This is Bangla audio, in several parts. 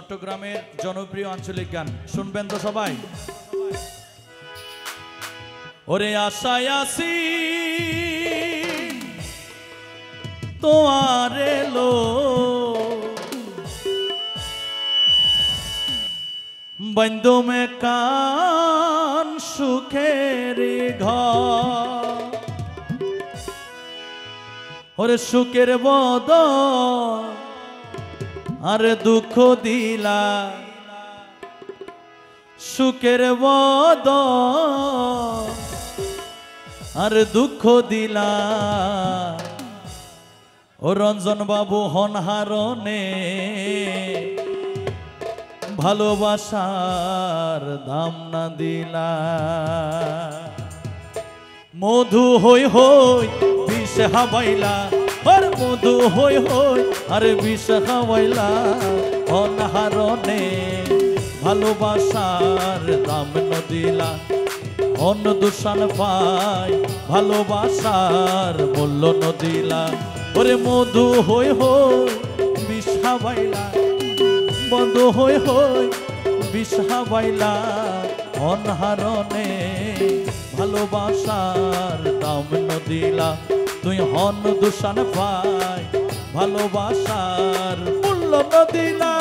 চট্টগ্রামের জনপ্রিয় আঞ্চলিক গান শুনবেন তো সবাই। ওরে আশায় আসি তোমার এলো বন্ধু মে কান সুখের ঘর, ওরে সুখের বদল আর দুঃখ দিলা, সুখের বদল আর দুঃখ দিলা। ও রঞ্জন বাবু হনহারণে ভালোবাসার দাম না দিলা। মধু হই হই বিষ হাবাইলা, আর মধু হই হই আর বিষ হাবাইলা। অনহারণে ভালোবাসার দাম না দিলা। অন্য দূষণ পাই ভালোবাসার মূল্য ন দিলা। ওরে মধু হই হই বিষ হাবাইলা, বন্ধু হই হই বিষ হাবাইলা। অনহারণে ভালোবাসার দাম ন দিলা। তুই হন দূষণ পাই ভালোবাসার মূল্য ন দিলা।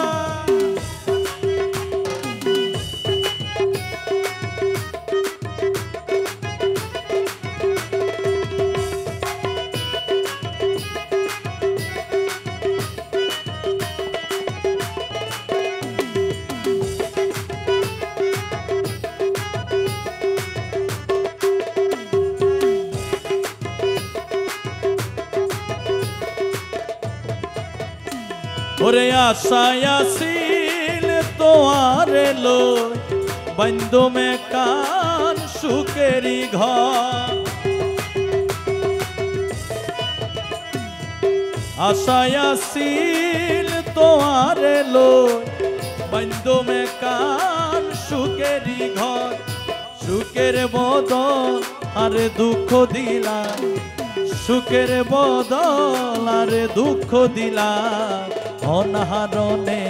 ওরে আশায় আসিল তোমার এলো বন্ধু মে কান সুখেরি ঘর, আশায় আসিল তোমার এলো বন্ধু মে কান সুখেরি ঘর। সুখের বদল আর দুঃখ দিলা, সুখের বদল আর দুঃখ দিলা। অনহারণে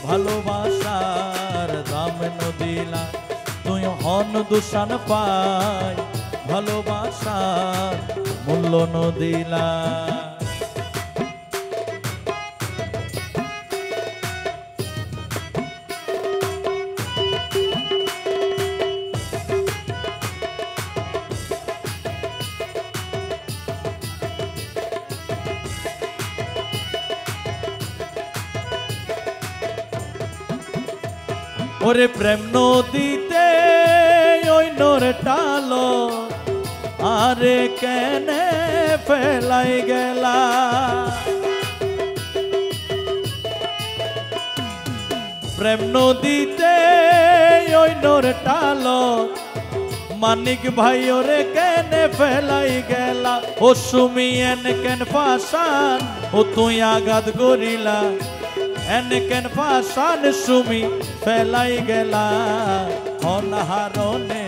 ভালোবাসার দাম ন দিলা। তুই হন দূষণ পাই ভালোবাসার মূল্য ন দিলা। ওরে প্রেম নদীতে ওই নোর টালো আরে কেনে ফেলাই গেলা। প্রেম নদীতে ওই নোর টালো মানিক ভাই ওরে কেনে ফেলাই গেলা। ও সুমি এন কেন পাশান ও তুই আঘাত করিলা। এন কেন পাশান সুমি ফেলাই গেলা। অনহারণে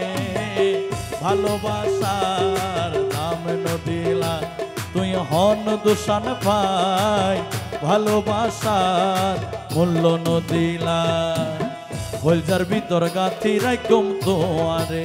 ভালোবাসার দাম ন দিলা। তুই হন দূষণ পাই ভালোবাসার মূল্য ন দিলা। কলজার ভিতর গাঁথি রাখুম তোমারে